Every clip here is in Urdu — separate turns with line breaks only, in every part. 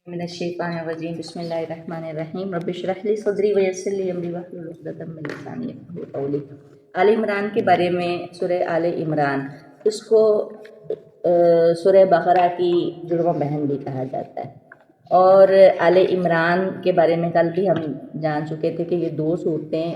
من الشیطان الرجیم بسم اللہ الرحمن الرحیم رب اشرح لی صدری ویسر لی امری واحلل عقدۃ من لسانی یفقهوا قولی۔ آل عمران کے بارے میں سورہ آل عمران، اس کو سورہ بقرہ کی جڑواں بہن بھی کہا جاتا ہے۔ اور آل عمران کے بارے میں کل بھی ہم جان چکے تھے کہ یہ دو صورتیں،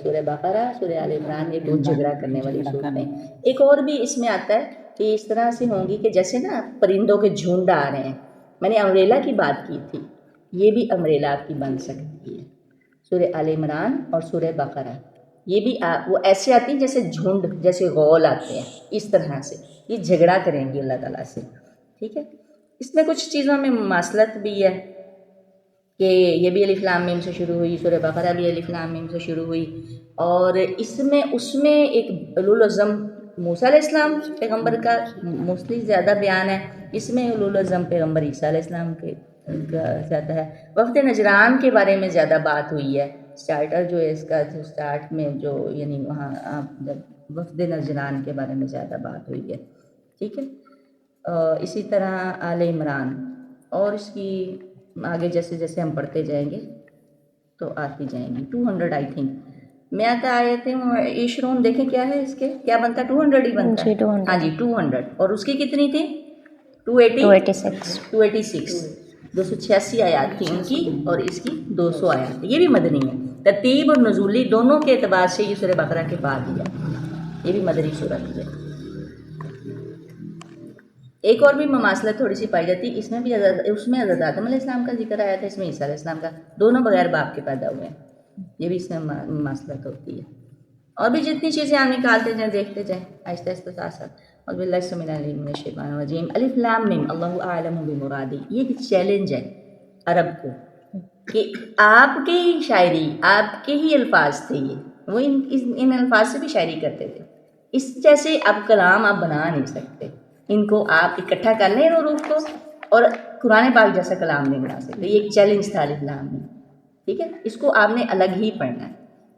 سورہ بقرہ سورہ آل عمران، یہ دو جھگڑا کرنے والی صورتیں۔ ایک اور بھی اس میں آتا ہے کہ اس طرح سے ہوں گی کہ جیسے نا پرندوں کے جھنڈ آ رہے ہیں۔ میں نے امبریلا کی بات کی تھی، یہ بھی امبریلا آپ کی بن سکتی ہے۔ سورہ آل عمران اور سورہ بقرہ یہ بھی وہ ایسے آتی ہیں جیسے جھنڈ، جیسے غول آتے ہیں، اس طرح سے یہ جھگڑا کریں گی اللہ تعالیٰ سے، ٹھیک ہے۔ اس میں کچھ چیزوں میں مماثلت بھی ہے کہ یہ بھی الف لام میم سے شروع ہوئی، سورہ بقرہ بھی الف لام میم سے شروع ہوئی، اور اس میں ایک اولوالعزم موسیٰ علیہ السلام پیغمبر کا موسٹلی زیادہ بیان ہے، اس میں اولوالعزم پیغمبر عیسیٰ علیہ السلام کا زیادہ ہے۔ وفد نجران کے بارے میں زیادہ بات ہوئی ہے، اسٹارٹر جو ہے اس کا، جو اسٹارٹ میں جو یعنی وہاں جب وفد نجران کے بارے میں زیادہ بات ہوئی ہے، ٹھیک ہے۔ اسی طرح آل عمران، اور اس کی آگے جیسے جیسے ہم پڑھتے جائیں گے تو آتی جائیں گی۔ 200 آئی تھنک میں آتا آئے تھے عشرون، دیکھیں کیا ہے اس کے، کیا بنتا ہے؟ 200 ہی بنتا ہے، ہاں جی 200۔ اور اس کی کتنی تھی؟ 286 286 آیات تھی ان کی، اور اس کی 200 آیات تھی۔ یہ بھی مدنی ہے، ترتیب اور نزولی دونوں کے اعتبار سے یہ سورہ بقرہ کے بعد ہی ہے، یہ بھی مدنی صورت ہے۔ ایک اور بھی مماثلت تھوڑی سی پائی جاتی ہے، اس میں بھی اس میں حضرت آدم علیہ السلام کا ذکر آیا تھا، اس میں عیسیٰ علیہ السلام کا، دونوں بغیر باپ کے پیدا ہوئے ہیں، یہ بھی اس میں مماثلت ہوتی ہے۔ اور بھی جتنی چیزیں آپ نکالتے جائیں، دیکھتے جائیں آہستہ آہستہ ساتھ ساتھ۔ اعوذ باللہ السمیع العلیم من الشیطان الرجیم، الف لام میم اللہ اعلم بمرادی۔ یہ ایک چیلنج ہے عرب کو کہ آپ کی ہی شاعری، آپ کے ہی الفاظ تھے، یہ وہ ان الفاظ سے بھی شاعری کرتے تھے، اس جیسے اب کلام آپ بنا نہیں سکتے، ان کو آپ اکٹھا کر لیں حروف کو، اور قرآن پاک جیسا کلام نہیں بنا سکتے۔ یہ ایک چیلنج تھا الف لام میم، ٹھیک ہے۔ اس کو آپ نے الگ ہی پڑھنا ہے،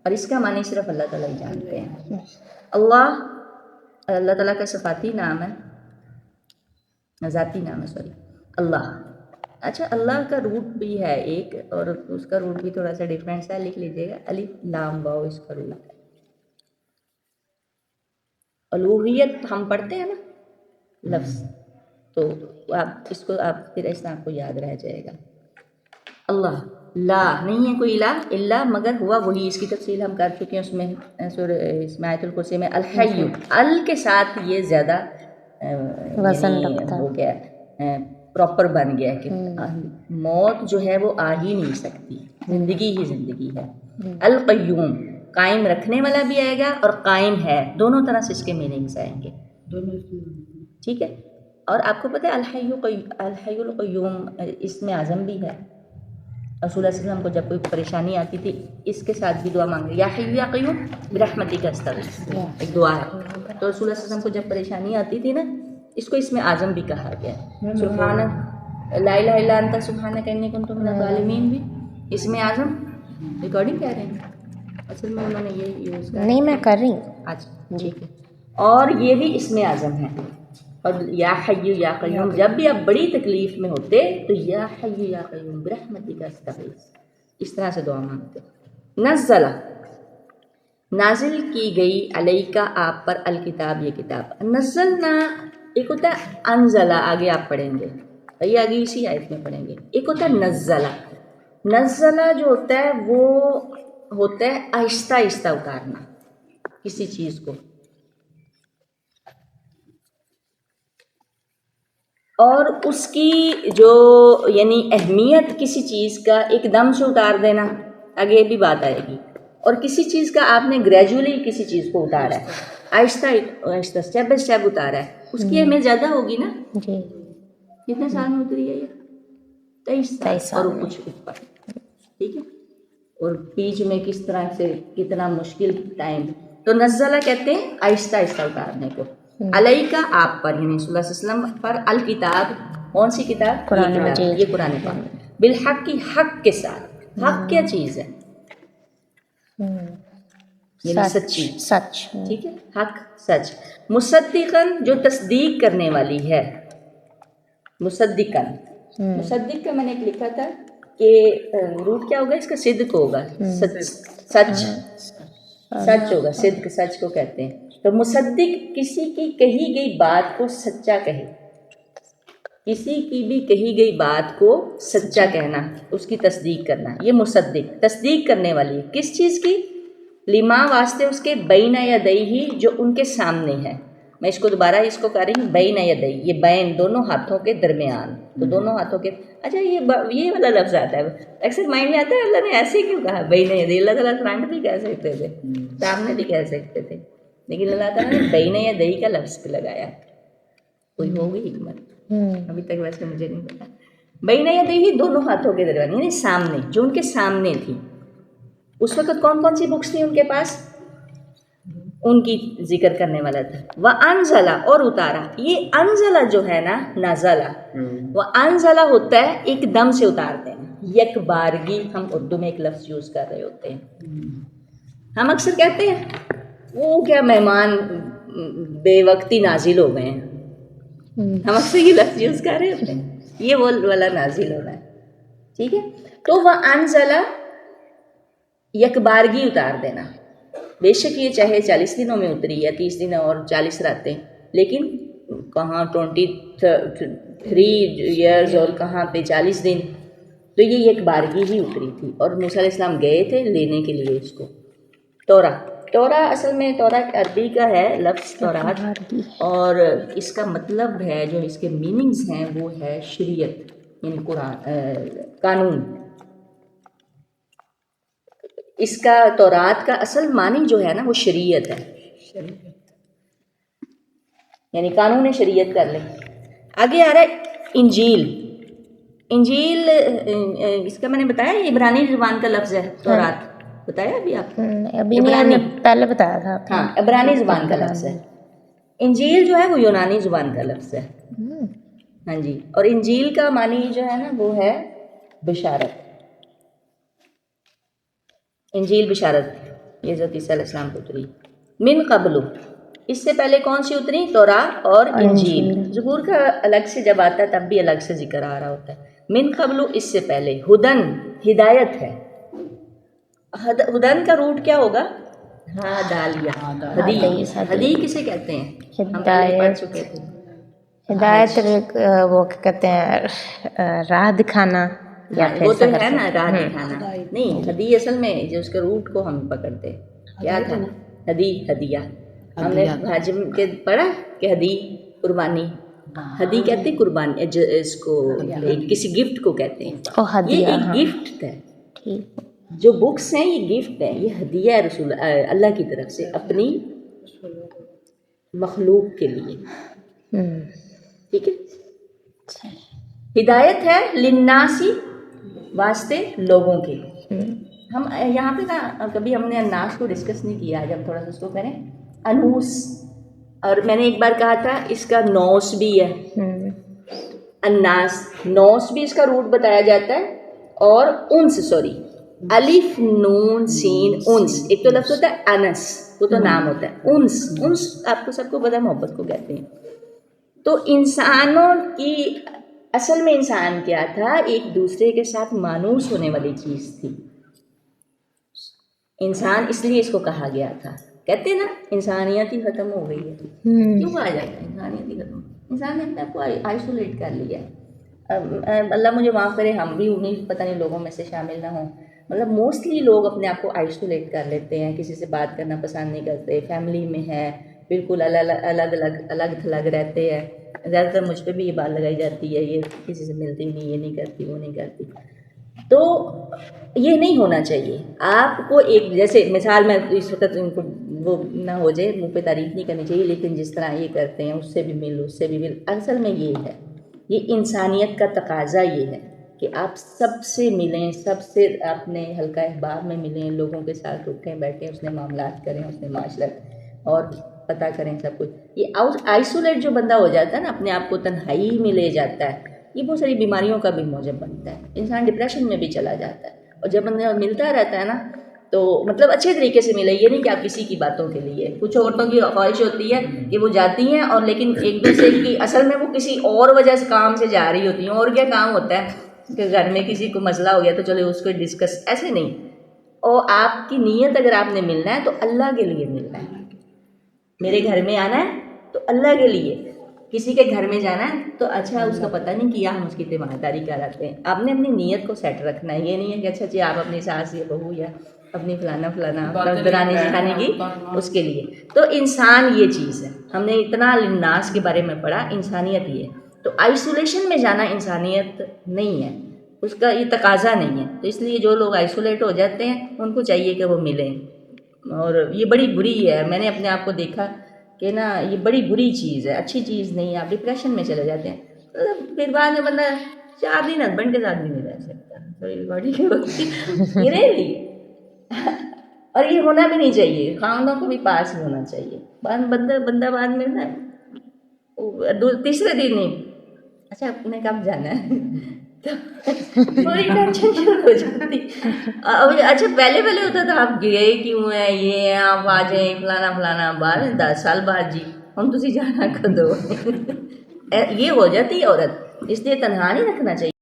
اور اس کا معنی صرف اللہ تعالیٰ ہی جانتے ہیں۔ اللہ تعالیٰ کا صفاتی نام ہے، ذاتی نام ہے، سوری، اللہ۔ اچھا، اللہ کا روٹ بھی ہے ایک، اور اس کا روٹ بھی تھوڑا سا ڈفرینس ہے، لکھ لیجیے گا، الف لام واو اس کا روٹ ہے۔ الوہیت ہم پڑھتے ہیں نا لفظ، تو آپ اس کو آپ پھر ایسا آپ کو یاد رہ جائے گا۔ اللہ، لا نہیں ہے کوئی الہ الا مگر ہوا وہی، اس کی تفصیل ہم کر چکے ہیں اس میں سورہ اس میں آیت الکرسی میں۔ الحی، ال کے ساتھ یہ زیادہ ہو گیا، پراپر بن گیا کہ موت جو ہے وہ آ ہی نہیں سکتی، زندگی ہی زندگی ہے۔ القیوم، قائم رکھنے والا بھی آئے گا اور قائم ہے، دونوں طرح سے اس کے میننگز آئیں گے، ٹھیک ہے۔ اور آپ کو پتہ ہے الحی القیوم اس میں اعظم بھی ہے۔ رسول اللہ صلی اللہ علیہ وسلم کو جب کوئی پریشانی آتی تھی اس کے ساتھ بھی دعا مانگے، یا حی یا قیوم برحمتک استغیث، ایک دعا ہے۔ تو رسول اللہ صلی اللہ علیہ وسلم کو جب پریشانی آتی تھی نا، اس کو اس میں اعظم بھی کہا گیا۔ سبحانک لا الہ الا انت سبحانک انی کنت من الظالمین بھی اس میں اعظم۔ ریکارڈنگ کہہ رہے ہیں اصل میں انہوں نے یہ یوز کیا،
نہیں میں کر رہی ہوں،
اچھا ٹھیک ہے۔ اور یہ بھی اس میں اعظم ہے۔ اور یا حی یا قیوم، جب بھی آپ بڑی تکلیف میں ہوتے تو یا حی یا قیوم برحمتک استغیث، اس طرح سے دعا مانگتے۔ نزلہ، نازل کی گئی، علیکا آپ پر، الکتاب یہ کتاب۔ نزلنا ایک ہوتا ہے انزلہ، آگے آپ پڑھیں گے، یہ آگے اسی آیت میں پڑھیں گے۔ ایک ہوتا ہے نزلہ، نزلہ جو ہوتا ہے وہ ہوتا ہے آہستہ آہستہ اتارنا کسی چیز کو، اور اس کی جو یعنی اہمیت کسی چیز کا ایک دم سے اتار دینا، آگے بھی بات آئے گی، اور کسی چیز کا آپ نے گریجولی کسی چیز کو اتارا ہے، آہستہ آہستہ اسٹیپ بائی اسٹیپ اتارا ہے، اس کی اہمیت زیادہ ہوگی نا۔
جی
کتنے سال میں اتری ہے یہ؟ 23 سال، اور کچھ اوپر، ٹھیک ہے۔ اور بیچ میں کس طرح سے کتنا مشکل ٹائم، تو نزلہ کہتے ہیں آہستہ آہستہ اتارنے کو۔ علیکا آپ پر، یعنی صلی اللہ علیہ وسلم پر، الکتاب کون سی کتاب؟
قرآن
یہ کتاب، یہ قرآن پاک، بالحق کی حق کے ساتھ۔ حق کیا چیز ہے؟ یعنی سچی،
سچ،
ٹھیک ہے، حق سچ۔ مصدقاً جو تصدیق کرنے والی ہے، مصدقاً مصدق کا میں نے ایک لکھا تھا کہ روٹ کیا ہوگا اس کا؟ صدق ہوگا، سچ ہوگا، صدق سچ کو کہتے ہیں. تو مصدق کسی کی کہی گئی بات کو سچا کہے، کسی کی بھی کہی گئی بات کو سچا کہنا، اس کی تصدیق کرنا، یہ مصدق تصدیق کرنے والی ہے. کس چیز کی؟ لما واسطے اس کے بین یدیہ جو ان کے سامنے ہے. میں اس کو دوبارہ اس کو کہہ رہی ہوں بین یدیہ، یہ بین دونوں ہاتھوں کے درمیان. تو دونوں ہاتھوں کے، اچھا یہ والا لفظ آتا ہے اکثر مائنڈ میں آتا ہے اللہ نے ایسے کیوں کہا بین یدیہ؟ اللہ تعالیٰ فرنٹ بھی کہہ سکتے تھے، سامنے بھی کہہ سکتے تھے، لیکن اللہ تعالیٰ نے بین یدیہ کا لفظ پہ لگایا. کوئی ہوگی حکمت، ابھی تک ویسے مجھے نہیں پتا. بین یدیہ دونوں ہاتھوں کے درمیان، یعنی سامنے، جو ان کے سامنے تھی. اس وقت کون کون سی بکس تھیں ان کے پاس؟ ان کی ذکر کرنے والا تھا. وَأَنزَلَ اور اتارا. یہ انزلہ جو ہے نا، نزلہ، وہ انزلہ ہوتا ہے ایک دم سے اتارتے ہیں، یک بارگی. ہم اردو میں ایک لفظ یوز کر رہے ہوتے ہیں، ہم اکثر کہتے ہیں وہ کیا مہمان بے وقتی نازل ہو گئے ہیں، ہم اکثر یہ لفظ یوز کر رہے ہوتے ہیں، یہ وہ والا نازل ہونا ہے. ٹھیک ہے، تو وہ انزلہ یک بارگی اتار دینا. بے شک یہ چاہے 40 دنوں میں اتری یا 30 دن اور 40 راتیں، لیکن کہاں 23 ایئرز اور کہاں پہ 40 دن. تو یہ ایک بارگی ہی اتری تھی، اور موسیٰ علیہ السلام گئے تھے لینے کے لیے اس کو. تورا اصل میں تورا عربی کا ہے لفظ تورات، اور اس کا مطلب ہے، جو اس کے میننگز ہیں وہ ہے شریعت، یعنی قرآن، قانون. اس کا تورات کا اصل معنی جو ہے نا وہ شریعت ہے، یعنی قانون شریعت کر لیں. آگے آ رہا ہے انجیل. انجیل اس کا میں نے بتایا یہ عبرانی زبان کا لفظ ہے. تورات بتایا ابھی آپ؟
ابھی نہیں، پہلے بتایا تھا.
ہاں، عبرانی زبان کا لفظ ہے. انجیل جو ہے وہ یونانی زبان کا لفظ ہے. ہاں جی، اور انجیل کا معنی جو ہے نا وہ ہے بشارت. انجیل بشارت، یہ حضرت عیسیٰ علیہ السلام کو اتری. من قبل، اس سے پہلے کون سی اتری؟ تورات اور انجیل. زبور کا الگ سے جب آتا ہے تب بھی الگ سے ذکر آ رہا ہوتا ہے. من قبل اس سے پہلے، ہدن ہدایت ہے. ہدن کا روٹ کیا ہوگا؟ ہاں ڈالیا، ہدی. ہدی کسے کہتے ہیں؟ ہم پہلے پڑھ چکے تھے.
ہدایت وہ کہتے ہیں راہ دکھانا، یا
وہ تو ہے نا راہ دکھانا. نہیں، ہدی اصل میں جو اس کے روٹ کو ہم پکڑتے کیا تھا؟ ہدی، ہدیہ. ہم نے حاجم کے پڑھا کہ ہدی قربانی. ہدی کہتے ہیں قربانی، اس کو کسی گفٹ کو کہتے ہیں. یہ ایک گفٹ ہے. جو بکس ہیں یہ گفٹ ہے، یہ ہدیہ ہے رسول اللہ کی طرف سے اپنی مخلوق کے لیے. ٹھیک ہے. ہدایت ہے للناسی، واسطے لوگوں کے. ہم یہاں پہ نا کبھی ہم نے الناس کو ڈسکس نہیں کیا، آج ہم تھوڑا سا اس کو کریں. انوس، اور میں نے ایک بار کہا تھا اس کا نوس بھی ہے. الناس، نوس بھی اس کا روٹ بتایا جاتا ہے. اور انس، سوری، الف نون سین انس. ایک تو لفظ ہوتا ہے انس، وہ تو نام ہوتا ہے. انس آپ کو سب کو پتہ ہے محبت کو کہتے ہیں. تو انسانوں کی اصل میں انسان کیا تھا؟ ایک دوسرے کے ساتھ مانوس ہونے والی چیز تھی. انسان اس لیے اس کو کہا گیا تھا. کہتے ہیں نا انسانیت ہی ختم ہو گئی ہے. کیوں کہا جاتا ہے انسانیت ہی ختم؟ انسان نے اپنے آپ کو آئسولیٹ کر لیا. اللہ مجھے معاف کرے، ہم بھی انہیں پتہ نہیں لوگوں میں سے شامل نہ ہوں. مطلب موسٹلی لوگ اپنے آپ کو آئسولیٹ کر لیتے ہیں، کسی سے بات کرنا پسند نہیں کرتے. فیملی میں ہے بالکل الگ تھلگ رہتے ہیں. زیادہ تر مجھ پہ بھی یہ بات لگائی جاتی ہے، یہ کسی سے ملتی نہیں، یہ نہیں کرتی، وہ نہیں کرتی. تو یہ نہیں ہونا چاہیے. آپ کو ایک جیسے مثال میں اس وقت ان کو وہ نہ ہو جائے، منہ پہ تعریف نہیں کرنی چاہیے، لیکن جس طرح یہ کرتے ہیں اس سے بھی مل، اس سے بھی مل. اصل میں یہ ہے، یہ انسانیت کا تقاضا یہ ہے کہ آپ سب سے ملیں، سب سے اپنے حلقہ احباب میں ملیں، لوگوں کے ساتھ اٹھیں بیٹھیں، اس نے معاملات کریں، اس نے معاشرت اور پتہ کریں سب کچھ. یہ آئسولیٹ جو بندہ ہو جاتا ہے نا، اپنے آپ کو تنہائی میں لے جاتا ہے، یہ بہت ساری بیماریوں کا بھی موجب بنتا ہے. انسان ڈپریشن میں بھی چلا جاتا ہے. اور جب بندہ ملتا رہتا ہے نا تو مطلب اچھے طریقے سے ملے، یہ نہیں کہ آپ کسی کی باتوں کے لیے. کچھ عورتوں کی خواہش ہوتی ہے کہ وہ جاتی ہیں اور لیکن ایک دوسرے کی اصل میں وہ کسی اور وجہ سے کام سے جا رہی ہوتی ہیں. اور کیا کام ہوتا ہے کہ گھر میں کسی کو مسئلہ ہو گیا تو چلو اس کو ڈسکس، ایسے نہیں. اور آپ کی نیت اگر آپ نے ملنا ہے تو اللہ کے لیے ملنا ہے. میرے گھر میں آنا ہے تو اللہ کے لیے، کسی کے گھر میں جانا ہے تو اچھا اس کا پتہ نہیں کیا ہم اس کی تیمارداری کراتے ہیں. آپ نے اپنی نیت کو سیٹ رکھنا ہے. یہ نہیں ہے کہ اچھا جی آپ اپنی ساس یا بہو یا اپنی فلانا درانی جٹھانی کی اس کے لیے. تو انسان یہ چیز ہے، ہم نے اتنا للناس کے بارے میں پڑھا، انسانیت یہ ہے. تو آئسولیشن میں جانا انسانیت نہیں ہے، اس کا یہ تقاضا نہیں ہے. تو اس لیے جو لوگ آئسولیٹ ہو جاتے ہیں ان کو چاہیے کہ وہ ملیں. اور یہ بڑی بری ہے، میں نے اپنے آپ کو دیکھا کہ نا یہ بڑی بری چیز ہے، اچھی چیز نہیں ہے. آپ ڈپریشن میں چلے جاتے ہیں. پھر بعد میں بندہ 4 دن ہسبینڈ کے ساتھ بھی نہیں رہ سکتا، باڈی کے وقت یہ رہے گی. اور یہ ہونا بھی نہیں چاہیے، خاندوں کو بھی پاس ہی ہونا چاہیے. بندہ بعد میں نا تیسرے دن نہیں، اچھا آپ نے کب جانا ہے بڑی ٹینشن شروع ہو جاتی. اچھا پہلے ہوتا تھا آپ گئے کیوں ہیں، یہ ہیں آپ آ جائیں فلانا فلانا، بعد 10 سال بعد جی ہم تسی جانا کدو یہ ہو جاتی ہے عورت. اس لیے تنہا نہیں رکھنا چاہیے.